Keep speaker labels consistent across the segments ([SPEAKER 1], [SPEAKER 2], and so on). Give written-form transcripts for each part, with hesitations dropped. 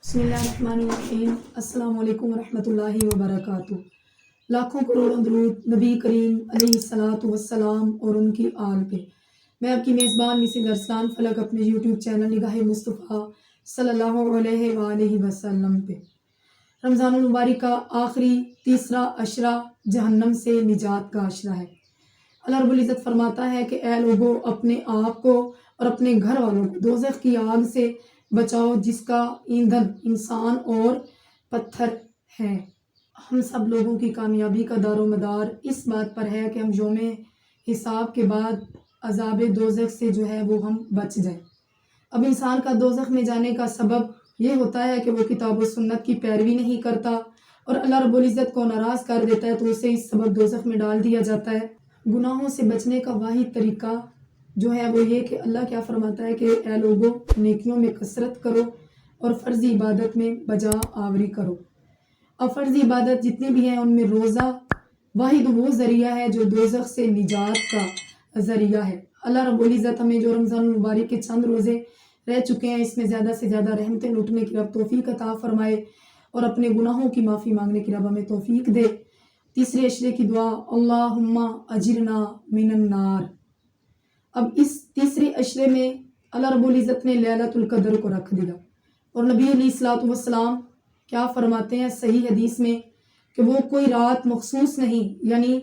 [SPEAKER 1] بسم اللہ الرحمن الرحیم۔ السلام علیکم ورحمۃ اللہ وبرکاتہ۔ لاکھوں کروڑوں درود نبی کریم علیہ الصلاۃ والسلام اور ان کی آل پہ۔ میں آپ کی میزبان مسز ارسلان فلک اپنے یوٹیوب چینل نگاہ مصطفیٰ صلی اللہ علیہ وآلہ وسلم پہ۔ رمضان المبارک کا آخری تیسرا عشرہ جہنم سے نجات کا عشرہ ہے۔ اللہ رب العزت فرماتا ہے کہ اے لوگو، اپنے آپ کو اور اپنے گھر والوں کو دوزخ کی آگ سے بچاؤ جس کا ایندھن انسان اور پتھر ہے۔ ہم سب لوگوں کی کامیابی کا دار و مدار اس بات پر ہے کہ ہم یوم حساب کے بعد عذاب دوزخ سے وہ ہم بچ جائیں۔ اب انسان کا دوزخ میں جانے کا سبب یہ ہوتا ہے کہ وہ کتاب و سنت کی پیروی نہیں کرتا اور اللہ رب العزت کو ناراض کر دیتا ہے، تو اسے اس سبب دوزخ میں ڈال دیا جاتا ہے۔ گناہوں سے بچنے کا واحد طریقہ وہ یہ کہ اللہ کیا فرماتا ہے کہ اے لوگوں، نیکیوں میں کثرت کرو اور فرضی عبادت میں بجا آوری کرو۔ اب فرضی عبادت جتنی بھی ہیں ان میں روزہ واحد وہ ذریعہ ہے جو دوزخ سے نجات کا ذریعہ ہے۔ اللہ رب العزت ہمیں جو رمضان المبارک کے چند روزے رہ چکے ہیں اس میں زیادہ سے زیادہ رحمتیں لوٹنے کی رب توفیق عطا فرمائے اور اپنے گناہوں کی معافی مانگنے کی رب ہمیں توفیق دے۔ تیسرے عشرے کی دعا، اللہم اجرنا من النار۔ اب اس تیسرے عشرے میں اللہ رب العزت نے لیلۃ القدر کو رکھ دیا اور نبی علیہ الصلوۃ والسلام کیا فرماتے ہیں صحیح حدیث میں کہ وہ کوئی رات مخصوص نہیں، یعنی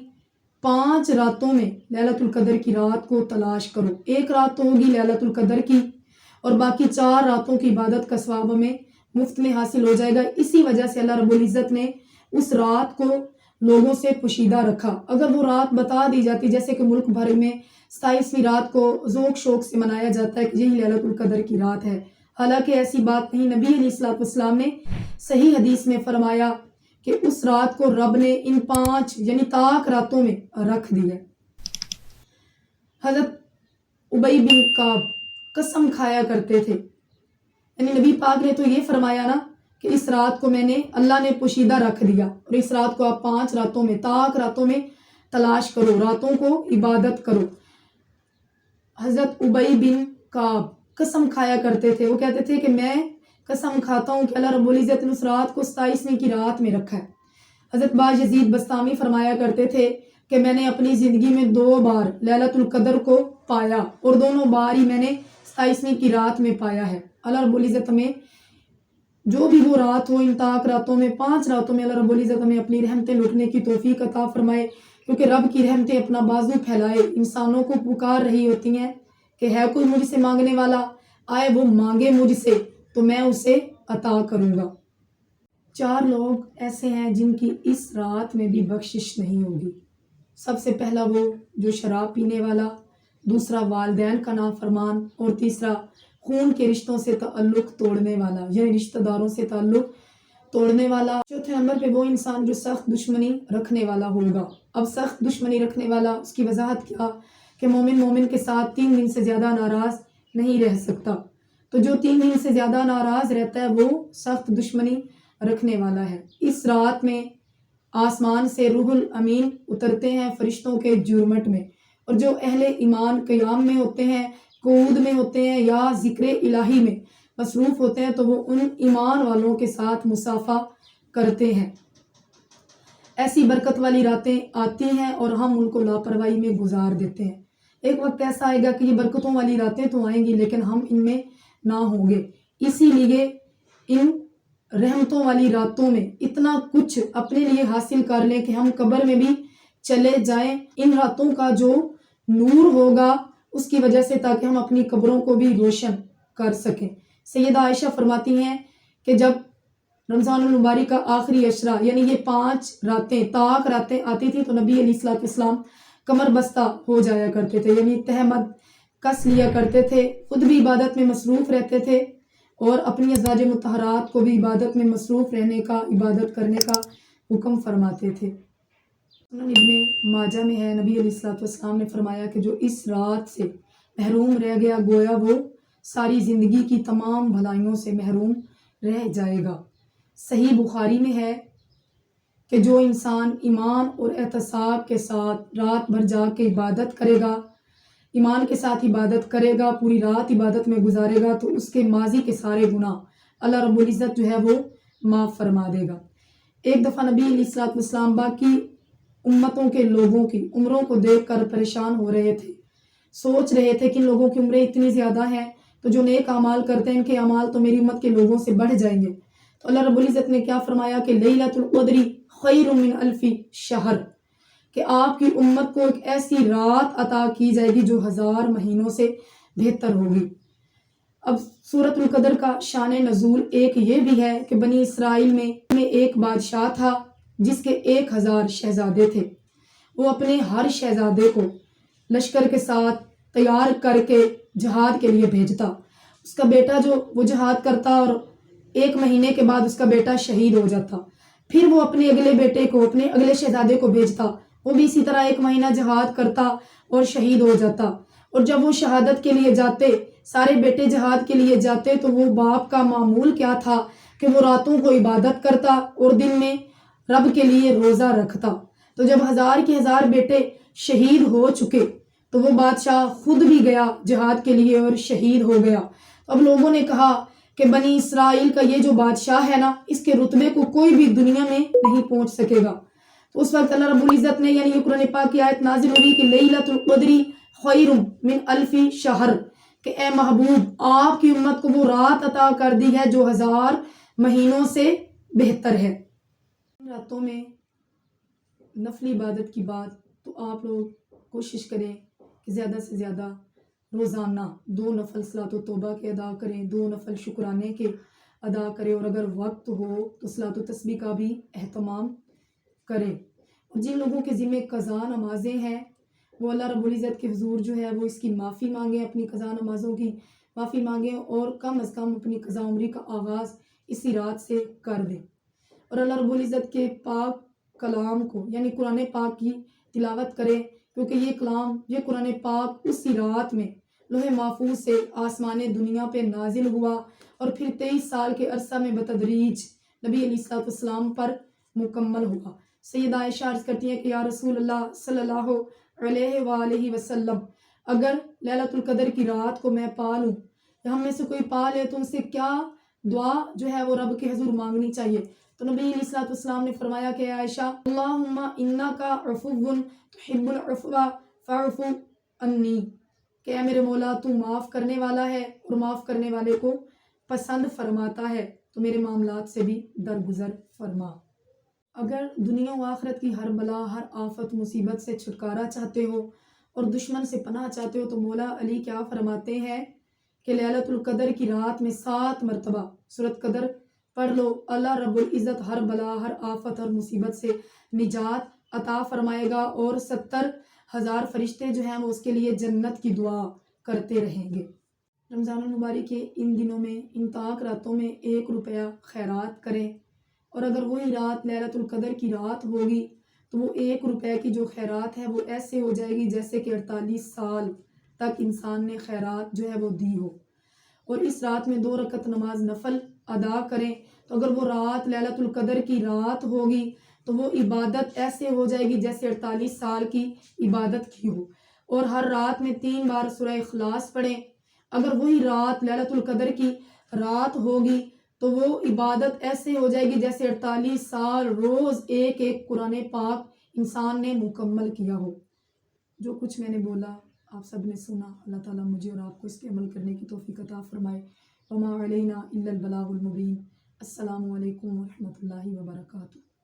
[SPEAKER 1] 5 راتوں میں لیلۃ القدر کی رات کو تلاش کرو۔ ایک رات تو ہوگی لیلۃ القدر کی اور باقی 4 راتوں کی عبادت کا ثواب ہمیں مفت میں حاصل ہو جائے گا۔ اسی وجہ سے اللہ رب العزت نے اس رات کو لوگوں سے پوشیدہ رکھا۔ اگر وہ رات بتا دی جاتی جیسے کہ ملک بھر میں 27ویں رات کو ذوق شوق سے منایا جاتا ہے کہ یہی لیلۃ القدر کی رات ہے، حالانکہ ایسی بات نہیں۔ نبی علیہ الصلوۃ والسلام نے صحیح حدیث میں فرمایا کہ اس رات کو رب نے ان 5 یعنی طاق راتوں میں رکھ دیا۔ حضرت ابی بن کعب قسم کھایا کرتے تھے، یعنی نبی پاک نے تو یہ فرمایا نا کہ اس رات کو میں نے اللہ نے پوشیدہ رکھ دیا اور اس رات کو آپ 5 راتوں میں طاق راتوں میں تلاش کرو، راتوں کو عبادت کرو۔ حضرت ابی بن کعب قسم کھایا کرتے تھے، وہ کہتے تھے کہ میں قسم کھاتا ہوں کہ اللہ رب العزت نے اس رات کو 27ویں کی رات میں رکھا ہے۔ حضرت باجزید بسطامی فرمایا کرتے تھے کہ میں نے اپنی زندگی میں 2 بار لیلۃ القدر کو پایا اور دونوں بار ہی میں نے 27ویں کی رات میں پایا ہے۔ اللہ رب العزت ہمیں جو بھی وہ رات ہو ان طاق راتوں میں 5 راتوں میں اللہ رب العزت ہمیں اپنی رحمتیں لوٹنے کی توفیق عطا فرمائے، کیونکہ رب کی رحمتیں اپنا بازو پھیلائے انسانوں کو پکار رہی ہوتی ہیں کہ ہے کوئی مجھ سے مانگنے والا، آئے وہ مانگے مجھ سے تو میں اسے عطا کروں گا۔ 4 لوگ ایسے ہیں جن کی اس رات میں بھی بخشش نہیں ہوگی۔ سب سے پہلا وہ جو شراب پینے والا، دوسرا والدین کا نافرمان اور تیسرا خون کے رشتوں سے تعلق توڑنے والا، یعنی رشتہ داروں سے تعلق توڑنے والا۔ چوتھے نمبر پہ وہ انسان جو سخت دشمنی رکھنے والا ہوگا۔ اب سخت دشمنی رکھنے والا، اس کی وضاحت کیا کہ مومن کے ساتھ 3 دن سے زیادہ ناراض نہیں رہ سکتا، تو جو 3 دن سے زیادہ ناراض رہتا ہے وہ سخت دشمنی رکھنے والا ہے۔ اس رات میں آسمان سے روح الامین اترتے ہیں فرشتوں کے جرمٹ میں، اور جو اہل ایمان قیام میں ہوتے ہیں، قعود میں ہوتے ہیں یا ذکر الہی میں مصروف ہوتے ہیں تو وہ ان ایمان والوں کے ساتھ مصافحہ کرتے ہیں۔ ایسی برکت والی راتیں آتی ہیں اور ہم ان کو لاپرواہی میں گزار دیتے ہیں۔ ایک وقت ایسا آئے گا کہ یہ برکتوں والی راتیں تو آئیں گی لیکن ہم ان میں نہ ہوں گے۔ اسی لیے ان رحمتوں والی راتوں میں اتنا کچھ اپنے لیے حاصل کر لیں کہ ہم قبر میں بھی چلے جائیں ان راتوں کا جو نور ہوگا اس کی وجہ سے، تاکہ ہم اپنی قبروں کو بھی روشن کر سکیں۔ سیدہ عائشہ فرماتی ہیں کہ جب رمضان المبارک کا آخری عشرہ یعنی یہ 5 راتیں طاق راتیں آتی تھی تو نبی علیہ الصلوۃ والسلام کمر بستہ ہو جایا کرتے تھے، یعنی تہمت کس لیا کرتے تھے، خود بھی عبادت میں مصروف رہتے تھے اور اپنی ازواج مطہرات کو بھی عبادت میں مصروف رہنے کا، عبادت کرنے کا حکم فرماتے تھے۔ سنن ابن ماجہ میں ہے، نبی علیہ الصلوۃ والسلام نے فرمایا کہ جو اس رات سے محروم رہ گیا گویا وہ ساری زندگی کی تمام بھلائیوں سے محروم رہ جائے گا۔ صحیح بخاری میں ہے کہ جو انسان ایمان اور احتساب کے ساتھ رات بھر جا کے عبادت کرے گا، ایمان کے ساتھ عبادت کرے گا، پوری رات عبادت میں گزارے گا تو اس کے ماضی کے سارے گناہ اللہ رب العزت جو ہے وہ معاف فرما دے گا۔ ایک دفعہ نبی علیہ الصلوۃ والسلام باقی امتوں کے لوگوں کی عمروں کو دیکھ کر پریشان ہو رہے تھے، سوچ رہے تھے کہ ان لوگوں کی عمریں اتنی زیادہ ہیں تو جو نیک اعمال کرتے ہیں ان کے اعمال تو میری امت کے لوگوں سے بڑھ جائیں گے۔ تو اللہ رب العزت نے کیا فرمایا کہ لیلۃ القدر خیر من الف شہر، کہ آپ کی امت کو ایک ایسی رات عطا کی جائے گی جو 1000 مہینوں سے بہتر ہوگی۔ اب سورۃ القدر کا شان نزول ایک یہ بھی ہے کہ بنی اسرائیل میں ایک بادشاہ تھا جس کے 1000 شہزادے تھے۔ وہ اپنے ہر شہزادے کو لشکر کے ساتھ تیار کر کے جہاد کے لیے بھیجتا۔ اس کا بیٹا جو وہ جہاد کرتا اور 1 مہینے کے بعد اس کا بیٹا شہید ہو جاتا، پھر وہ اپنے اگلے بیٹے کو اپنے اگلے شہزادے کو بھیجتا، وہ بھی اسی طرح 1 مہینہ جہاد کرتا اور شہید ہو جاتا۔ اور جب وہ شہادت کے لیے جاتے، سارے بیٹے جہاد کے لیے جاتے، تو وہ باپ کا معمول کیا تھا کہ وہ راتوں کو عبادت کرتا اور دن میں رب کے لیے روزہ رکھتا۔ تو جب 1000 کے 1000 بیٹے شہید ہو چکے تو وہ بادشاہ خود بھی گیا جہاد کے لیے اور شہید ہو گیا۔ اب لوگوں نے کہا کہ بنی اسرائیل کا یہ جو بادشاہ ہے نا، اس کے رتبے کو کوئی بھی دنیا میں نہیں پہنچ سکے گا۔ تو اس وقت اللہ رب العزت نے یعنی قرآن پاک کی آیت نازل ہوئی کہ لیلۃ القدر خیر من الف شہر، کہ اے محبوب آپ کی امت کو وہ رات عطا کر دی ہے جو 1000 مہینوں سے بہتر ہے۔ ان راتوں میں نفلی عبادت کی بات تو آپ لوگ کوشش کریں کہ زیادہ سے زیادہ روزانہ 2 نفل صلاۃ و توبہ کے ادا کریں، 2 نفل شکرانے کے ادا کریں، اور اگر وقت ہو تو صلاۃ و تسبیح کا بھی اہتمام کریں۔ اور جن لوگوں کے ذمہ قضا نمازیں ہیں وہ اللہ رب العزت کے حضور جو ہے وہ اس کی معافی مانگیں، اپنی قضا نمازوں کی معافی مانگیں، اور کم از کم اپنی قضا عمری کا آغاز اسی رات سے کر دیں، اور اللہ رب العزت کے پاک کلام کو یعنی قرآن پاک کی تلاوت کریں، کیونکہ یہ کلام یہ قرآن پاک اسی رات میں لوح محفوظ سے آسمان دنیا پہ نازل ہوا اور پھر 23 سال کے عرصہ میں بتدریج نبی علیہ الصلوۃ والسلام پر مکمل ہوا۔ سیدہ عائشہ عرض کرتی ہیں کہ یا رسول اللہ صلی اللہ علیہ وآلہ وسلم، اگر لیلۃ القدر کی رات کو میں پا لوں یا ہم میں سے کوئی پا لے تو ان سے کیا دعا جو ہے وہ رب کے حضور مانگنی چاہیے؟ تو نبی علیہ الصلوۃ والسلام نے فرمایا کہ عائشہ، اللہم انک عفو تحب العفو فاعف عنی، کہ اے میرے مولا تو معاف کرنے والا ہے اور معاف کرنے والے کو پسند فرماتا ہے، تو میرے معاملات سے بھی درگزر فرما۔ اگر دنیا و آخرت کی ہر بلا، ہر آفت مصیبت سے چھٹکارا چاہتے ہو اور دشمن سے پناہ چاہتے ہو تو مولا علی کیا فرماتے ہیں کہ لیلۃ القدر کی رات میں 7 مرتبہ سورۃ قدر پڑھ لو، اللہ رب العزت ہر بلا، ہر آفت، ہر مصیبت سے نجات عطا فرمائے گا، اور 70,000 فرشتے جو ہیں وہ اس کے لیے جنت کی دعا کرتے رہیں گے۔ رمضان المبارک کے ان دنوں میں ان پاک راتوں میں 1 روپیہ خیرات کریں، اور اگر وہی رات لیلۃ القدر کی رات ہوگی تو وہ 1 روپے کی جو خیرات ہے وہ ایسے ہو جائے گی جیسے کہ 48 سال تک انسان نے خیرات جو ہے وہ دی ہو۔ اور اس رات میں 2 رکعت نماز نفل ادا کریں، تو اگر وہ رات لیلۃ القدر کی رات ہوگی تو وہ عبادت ایسے ہو جائے گی جیسے 48 سال کی عبادت کی ہو، اور ہر رات میں 3 بار سورہ اخلاص پڑھیں۔ اگر وہی رات لیلۃ القدر کی رات ہوگی تو وہ عبادت ایسے ہو جائے گی جیسے 48 سال روز ایک ایک قرآن پاک انسان نے مکمل کیا ہو۔ جو کچھ میں نے بولا آپ سب نے سنا، اللہ تعالیٰ مجھے اور آپ کو اس کے عمل کرنے کی توفیق عطا فرمائے۔ وما علینا الا البلاغ المبین۔ السلام علیکم ورحمۃ اللہ وبرکاتہ۔